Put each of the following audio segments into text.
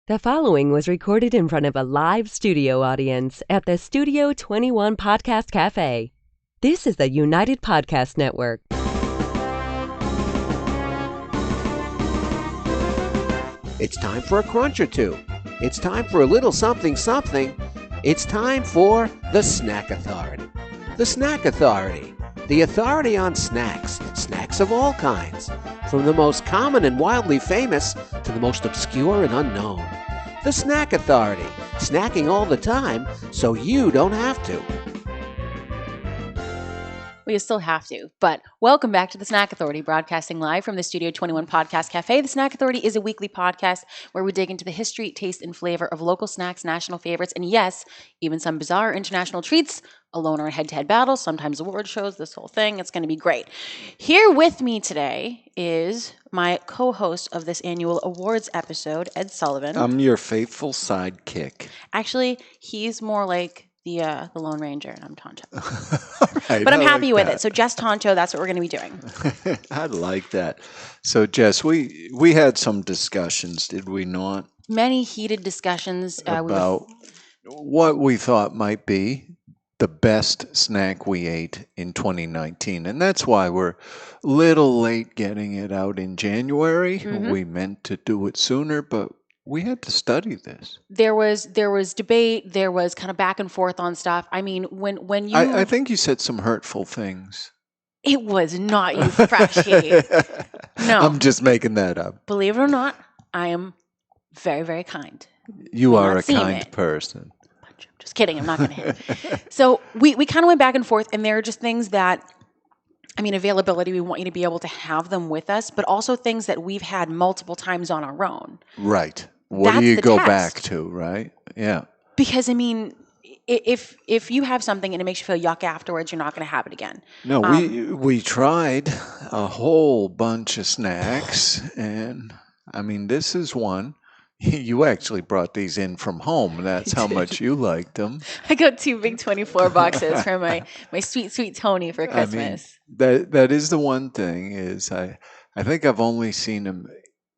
The following was recorded in front of a live studio audience at the Studio 21 Podcast Cafe. This is the United Podcast Network. It's time for a crunch or two. It's time for a little something something. It's time for the Snack Authority. The Snack Authority. The authority on snacks. Snacks of all kinds. From the most common and wildly famous to the most obscure and unknown. The Snack Authority. Snacking all the time so you don't have to. We still have to, but welcome back to the Snack Authority, broadcasting live from the Studio 21 Podcast Cafe. The Snack Authority is a weekly podcast where we dig into the history, taste, and flavor of local snacks, national favorites, and yes, even some bizarre international treats, alone or in head-to-head battles, sometimes award shows, this whole thing. It's going to be great. Here with me today is my co-host of this annual awards episode, Ed Sullivan. I'm your faithful sidekick. Actually, he's more like the Lone Ranger, and I'm Tonto. Right, but I'm I happy like with it. So just Tonto, that's what we're going to be doing. I like that. So, Jess, we had some discussions, did we not? Many heated discussions. About what we thought might be the best snack we ate in 2019. And that's why we're a little late getting it out in January. Mm-hmm. We meant to do it sooner, but we had to study this. There was debate. There was kind of back and forth on stuff. I mean, when you... I think you said some hurtful things. It was not you, Freshie. No. I'm just making that up. Believe it or not, I am very, very kind. You are a not seem kind it. person. Just kidding. I'm not going to hit. So we kind of went back and forth, and there are just things that, I mean, availability, we want you to be able to have them with us, but also things that we've had multiple times on our own. Right. What That's do you the go test. back to, right? Yeah. Because, I mean, if you have something and it makes you feel yuck afterwards, you're not going to have it again. No, we tried a whole bunch of snacks, and I mean, this is one. You actually brought these in from home. That's how much you liked them. I got 2 big 24 boxes for my sweet, sweet Tony for Christmas. I mean, that is the one thing is I think I've only seen them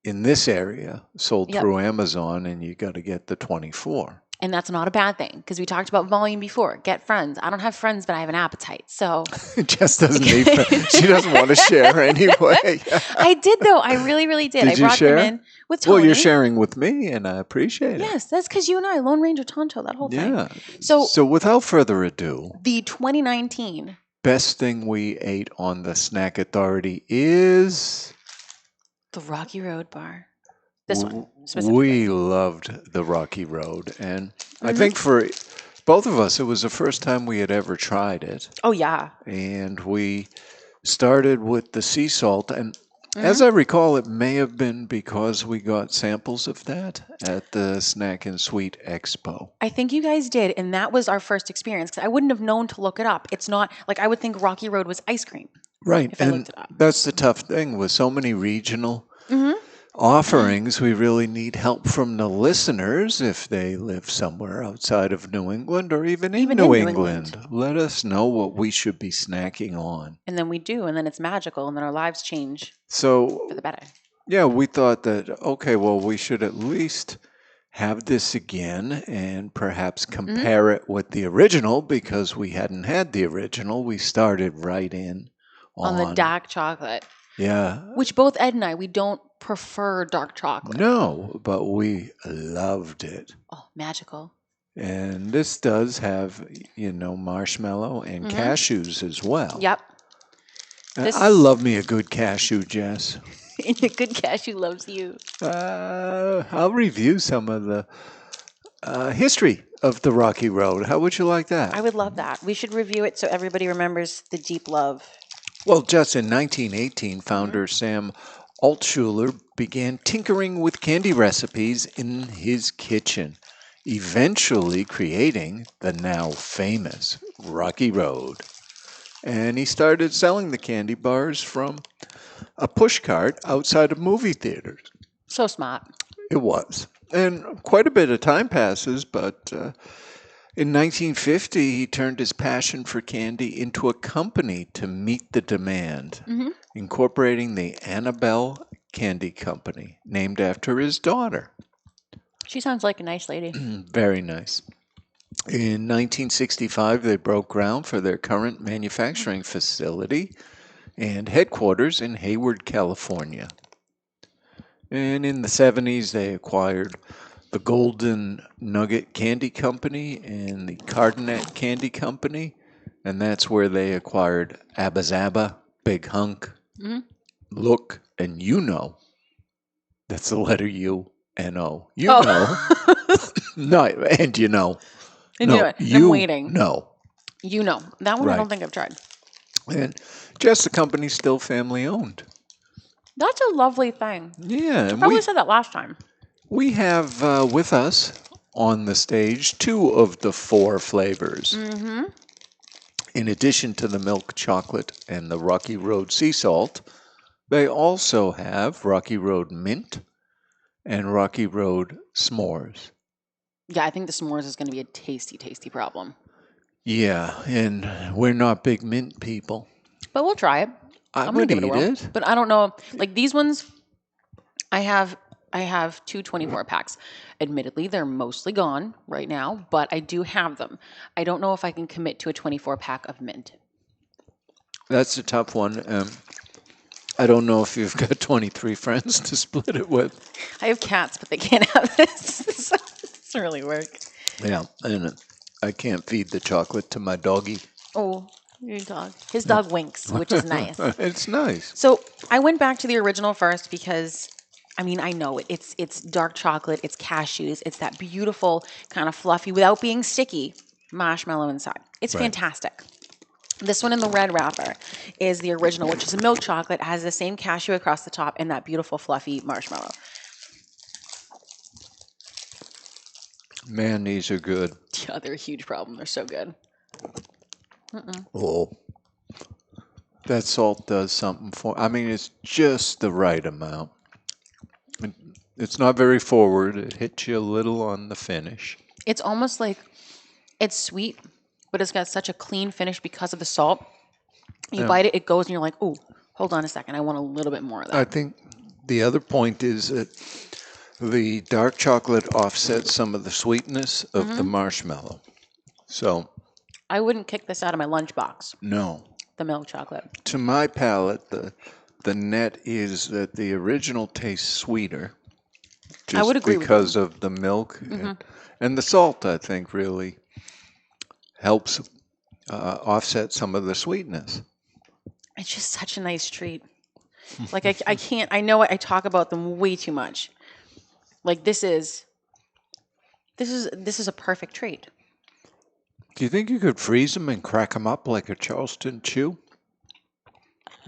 in this area sold through Amazon, and you got to get the 24. And that's not a bad thing, because we talked about volume before. Get friends. I don't have friends, but I have an appetite. So Jess doesn't need friends. She doesn't want to share anyway. I did, though. I really, really did. Did I you brought share? them in with Tony. Well, you're sharing with me, and I appreciate it. Yes, that's because you and I, Lone Ranger, Tonto, that whole thing. Yeah. So without further ado, the 2019 best thing we ate on the Snack Authority is the Rocky Road Bar. This one specifically. We loved the Rocky Road, and I think for both of us, it was the first time we had ever tried it. Oh, yeah. And we started with the sea salt, and as I recall, it may have been because we got samples of that at the Snack and Sweet Expo. I think you guys did, and that was our first experience, because I wouldn't have known to look it up. It's not, like, I would think Rocky Road was ice cream. Right, if I and looked it up. that's the tough thing with so many regional offerings. We really need help from the listeners if they live somewhere outside of New England or even in New England. Let us know what we should be snacking on. And then we do, and then it's magical, and then our lives change So, for the better. yeah, we thought that, okay, well, we should at least have this again and perhaps compare it with the original, because we hadn't had the original. We started right in On the dark chocolate. Yeah. Which both Ed and I, we don't prefer dark chocolate. No, but we loved it. Oh, magical. And this does have, marshmallow and cashews as well. Yep. And I love me a good cashew, Jess. And a good cashew loves you. I'll review some of the history of the Rocky Road. How would you like that? I would love that. We should review it so everybody remembers the deep love. Well, just in 1918, founder Sam Altshuler began tinkering with candy recipes in his kitchen, eventually creating the now famous Rocky Road. And he started selling the candy bars from a pushcart outside of movie theaters. So smart. It was. And quite a bit of time passes, but in 1950, he turned his passion for candy into a company to meet the demand, incorporating the Annabelle Candy Company, named after his daughter. She sounds like a nice lady. Very nice. In 1965, they broke ground for their current manufacturing facility and headquarters in Hayward, California. And in the 70s, they acquired the Golden Nugget Candy Company and the Cardinet Candy Company, and that's where they acquired Abba Zaba, Big Hunk, Look, and You Know. That's the letter U, N-O. You know. No, and you know. And No, you know it. you I'm waiting. know. You know. That one I Right. don't think I've tried. And just the company's still family owned. That's a lovely thing. Yeah, I and probably said that last time. we have with us on the stage 2 of the 4 flavors. Mm-hmm. In addition to the milk chocolate and the Rocky Road sea salt, they also have Rocky Road mint and Rocky Road s'mores. Yeah, I think the s'mores is going to be a tasty, tasty problem. Yeah, and we're not big mint people. But we'll try it. I I'm would gonna give eat it a whirl. it. But I don't know. Like these ones, I have 2 24 packs. Admittedly, they're mostly gone right now, but I do have them. I don't know if I can commit to a 24 pack of mint. That's a tough one. I don't know if you've got 23 friends to split it with. I have cats, but they can't have this. So it doesn't really work. Yeah, and I can't feed the chocolate to my doggy. Oh, your dog. His dog winks, which is nice. It's nice. So I went back to the original first because, I mean, I know it. It's dark chocolate, it's cashews, it's that beautiful kind of fluffy, without being sticky, marshmallow inside. It's Right. fantastic. This one in the red wrapper is the original, which is a milk chocolate. It has the same cashew across the top and that beautiful fluffy marshmallow. Man, these are good. Yeah, they're a huge problem. They're so good. Oh, that salt does something for. I mean, it's just the right amount. It's not very forward. It hits you a little on the finish. It's almost like it's sweet, but it's got such a clean finish because of the salt. You bite it, it goes, and you're like, "Ooh, hold on a second. I want a little bit more of that." I think the other point is that the dark chocolate offsets some of the sweetness of the marshmallow. So, I wouldn't kick this out of my lunchbox, no. the milk chocolate. To my palate, the net is that the original tastes sweeter. Just I would agree with because of the milk and the salt. I think really helps offset some of the sweetness. It's just such a nice treat. Like I can't. I know I talk about them way too much. Like this is a perfect treat. Do you think you could freeze them and crack them up like a Charleston chew?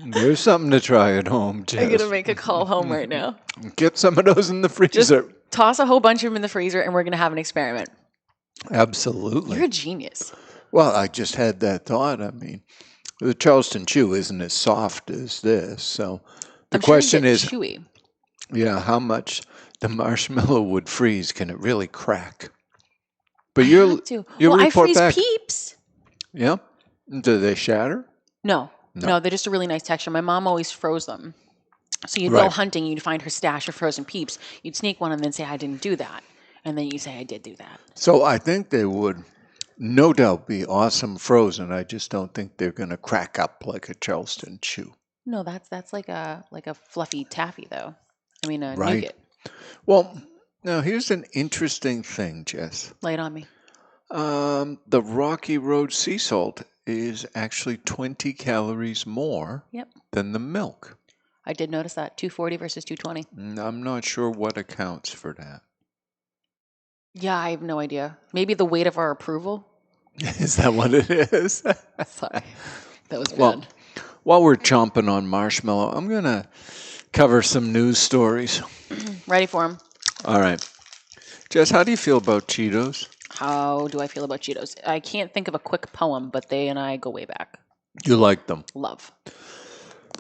There's something to try at home, Jess. I'm gonna make a call home right now. Get some of those in the freezer. Toss a whole bunch of them in the freezer, and we're gonna have an experiment. Absolutely. You're a genius. Well, I just had that thought. I mean, the Charleston chew isn't as soft as this. So the I'm sure you question get is, chewy. yeah, how much the marshmallow would freeze? Can it really crack? But you'll Well, I report freeze back. Peeps. Yeah. Do they shatter? No, No. they're just a really nice texture. My mom always froze them. So you'd go Right. hunting, you'd find her stash of frozen Peeps. You'd sneak one and then say, "I didn't do that," and then you say, "I did do that." So I think they would no doubt be awesome frozen. I just don't think they're going to crack up like a Charleston chew. No, that's like a fluffy taffy though. I mean a Right. nougat. Well, now here's an interesting thing, Jess. Lay it on me. The Rocky Road sea salt is actually 20 calories more Yep. than the milk. I did notice that 240 versus 220. I'm not sure what accounts for that. Yeah, I have no idea. Maybe the weight of our approval. Is that what it is? Sorry, that was bad. Well, while we're chomping on marshmallow, I'm going to cover some news stories. Ready for him. All right. Jess, how do you feel about Cheetos? How do I feel about Cheetos? I can't think of a quick poem, but they and I go way back. You like them? Love.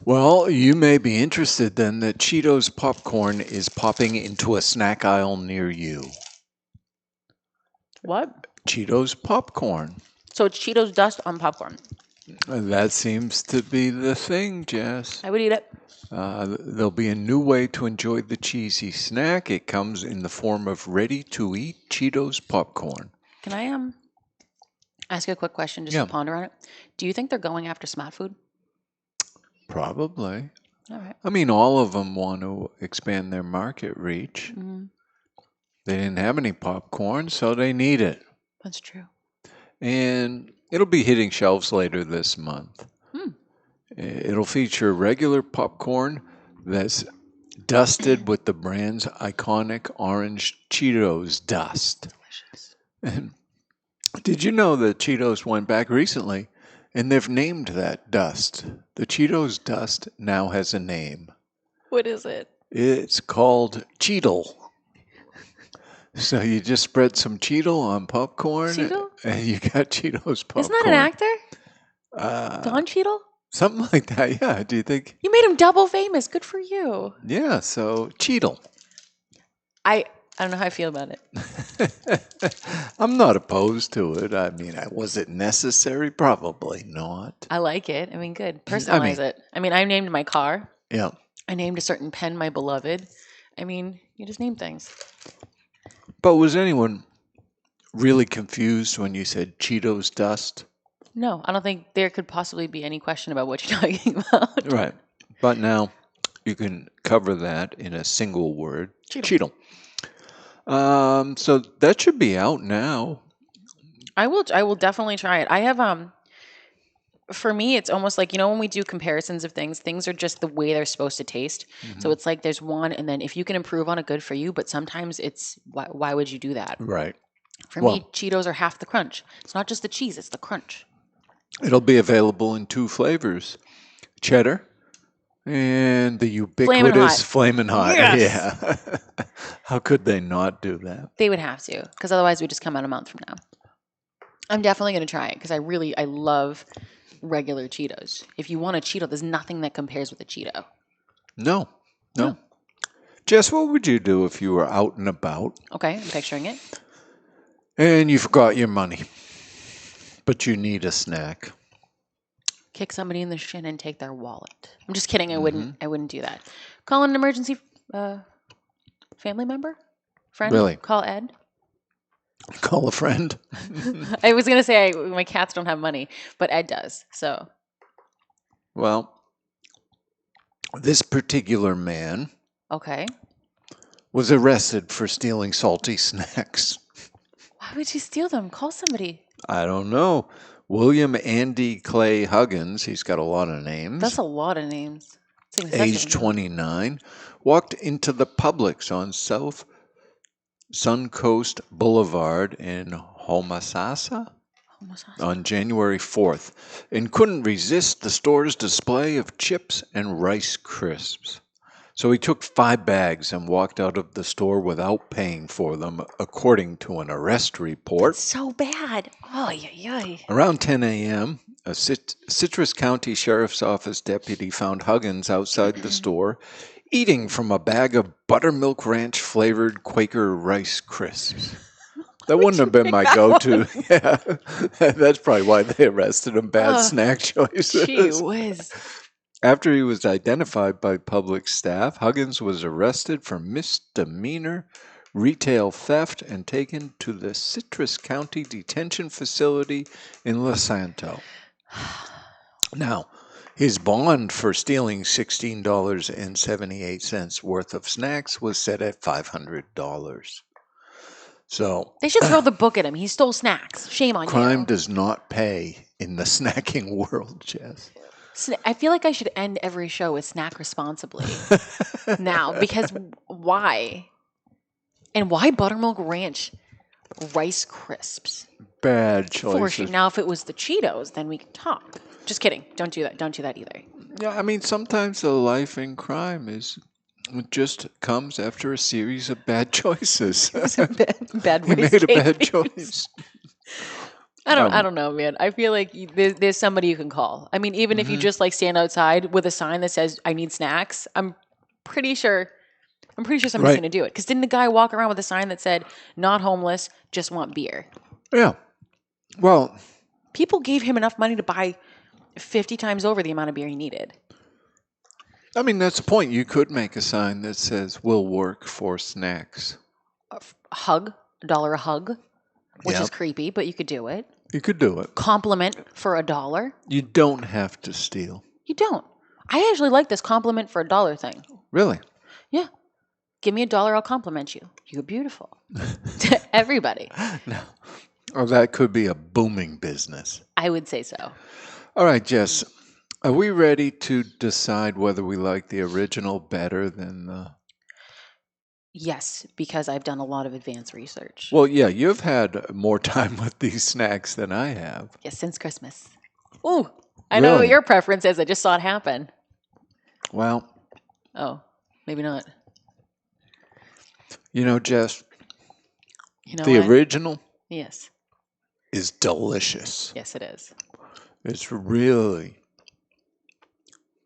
Well, you may be interested then that Cheetos popcorn is popping into a snack aisle near you. What? Cheetos popcorn. So it's Cheetos dust on popcorn. That seems to be the thing, Jess. I would eat it. There'll be a new way to enjoy the cheesy snack. It comes in the form of ready-to-eat Cheetos popcorn. Can I ask you a quick question just Yeah. to ponder on it? Do you think they're going after smart food? Probably. All right. I mean, all of them want to expand their market reach. Mm-hmm. They didn't have any popcorn, so they need it. That's true. And it'll be hitting shelves later this month. It'll feature regular popcorn that's dusted with the brand's iconic orange Cheetos dust. Delicious. And did you know that Cheetos went back recently and they've named that dust? The Cheetos dust now has a name. What is it? It's called Cheetle. So you just spread some Cheetle on popcorn Cheetle? and you got Cheetos popcorn. Isn't that an actor? Don Cheadle? Something like that, yeah. Do you think? You made him double famous. Good for you. Yeah, so Cheetle. I don't know how I feel about it. I'm not opposed to it. I mean, was it necessary? Probably not. I like it. I mean, good. Personalize it. I mean, I named my car. Yeah. I named a certain pen my beloved. I mean, you just name things. But was anyone really confused when you said Cheetos dust? No, I don't think there could possibly be any question about what you're talking about. Right. But now you can cover that in a single word. Cheetle. So that should be out now. I will definitely try it. I have for me it's almost like, when we do comparisons of things are just the way they're supposed to taste. Mm-hmm. So it's like there's one, and then if you can improve on it, good for you, but sometimes it's why would you do that? Right. For me, Cheetos are half the crunch. It's not just the cheese, it's the crunch. It'll be available in 2 flavors. Cheddar and the ubiquitous Flamin' Hot. Yes! Yeah. How could they not do that? They would have to, because otherwise we just come out a month from now. I'm definitely going to try it because I love regular Cheetos. If you want a Cheeto, there's nothing that compares with a Cheeto. No. Jess, what would you do if you were out and about Okay, I'm picturing it. and you forgot your money, but you need a snack? Kick somebody in the shin and take their wallet. I'm just kidding. I wouldn't do that. Call an emergency family member, friend. Really? Call Ed. Call a friend. I was gonna say my cats don't have money, but Ed does. So, Well, this particular man okay. was arrested for stealing salty snacks. Why would you steal them? Call somebody. I don't know. William Andy Clay Huggins, he's got a lot of names. That's a lot of names. Age 29, walked into the Publix on South Suncoast Boulevard in Homosassa on January 4th and couldn't resist the store's display of chips and Rice Crisps. So he took 5 bags and walked out of the store without paying for them, according to an arrest report. So bad. Oh, yeah. Around 10 a.m., a Citrus County Sheriff's Office deputy found Huggins outside the store eating from a bag of buttermilk ranch flavored Quaker Rice Crisps. That wouldn't have been my go-to. Yeah, that's probably why they arrested him. Bad snack choices. Gee whiz. After he was identified by public staff, Huggins was arrested for misdemeanor retail theft and taken to the Citrus County Detention Facility in Los Santos. Now, his bond for stealing $16.78 worth of snacks was set at $500. So They should throw the book at him. He stole snacks. Shame on crime you. does not pay in the snacking world, Jess. I feel like I should end every show with snack responsibly now, because why? And why buttermilk ranch Rice Crisps? Bad For choices. sure. Now, if it was the Cheetos, then we can talk. Just kidding. Don't do that. Don't do that either. Yeah, I mean, sometimes the life in crime it just comes after a series of bad choices. Bad He race made a bad babies. choice. I don't know, man. I feel like there's somebody you can call. I mean, even if you just like stand outside with a sign that says "I need snacks," I'm pretty sure somebody's Right. going to do it. Because didn't the guy walk around with a sign that said "Not homeless, just want beer"? Yeah. Well, People gave him enough money to buy 50 times over the amount of beer he needed. I mean, that's the point. You could make a sign that says, "Will work for snacks." A hug, $1 a hug, which is Yep. creepy, but you could do it. You could do it. Compliment for $1. You don't have to steal. You don't. I actually like this compliment for $1 thing. Really? Yeah. Give me $1, I'll compliment you. You're beautiful. To everybody. No. Or that could be a booming business. I would say so. All right, Jess. Are we ready to decide whether we like the original better than the... Yes, because I've done a lot of advanced research. Well, yeah, you've had more time with these snacks than I have. Yes, since Christmas. Ooh, I know what Really? your preference is. I just saw it happen. Well, Oh, maybe not. you know, Jess, You know the what? original Yes. is delicious. Yes, it is. It's really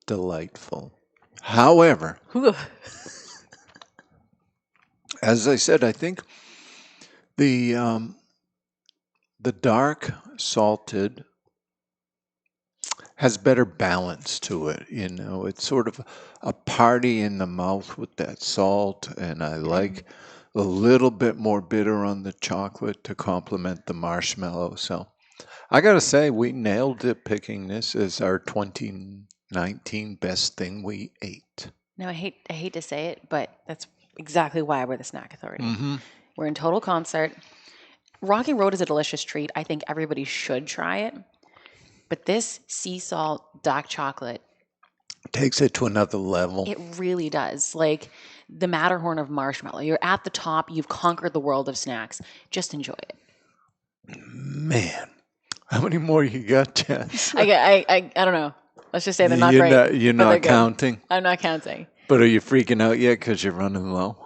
delightful. However, Whew. as I said, I think the dark salted has better balance to it. You know, it's sort of a party in the mouth with that salt, and I like a little bit more bitter on the chocolate to complement the marshmallow. So I gotta say, we nailed it picking this as our 2019 best thing we ate. Now, I hate to say it, but that's exactly why we're the Snack Authority. Mm-hmm. We're in total concert. Rocky Road is a delicious treat. I think everybody should try it. But this sea salt dark chocolate, Takes it to another level. it really does. Like the Matterhorn of marshmallow. You're at the top. You've conquered the world of snacks. Just enjoy it. Man, how many more you got, Jess? I don't know. Let's just say they're not you're great. Not, you're but they're not good. counting. I'm not counting. But are you freaking out yet because you're running low?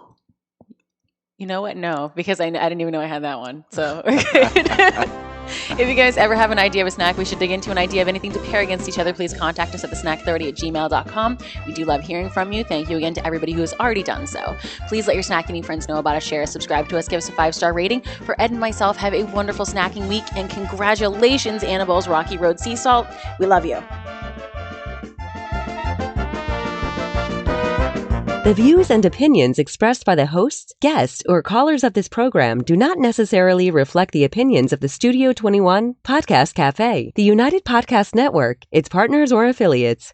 You know what? No, because I didn't even know I had that one. So if you guys ever have an idea of a snack we should dig into, an idea of anything to pair against each other, please contact us at thesnack30@gmail.com. We do love hearing from you. Thank you again to everybody who has already done so. Please let your snack eating friends know about us, share us, subscribe to us, give us a 5-star rating. For Ed and myself, have a wonderful snacking week, and congratulations, Annabelle's Rocky Road Sea Salt. We love you. The views and opinions expressed by the hosts, guests, or callers of this program do not necessarily reflect the opinions of the Studio 21 Podcast Cafe, the United Podcast Network, its partners, or affiliates.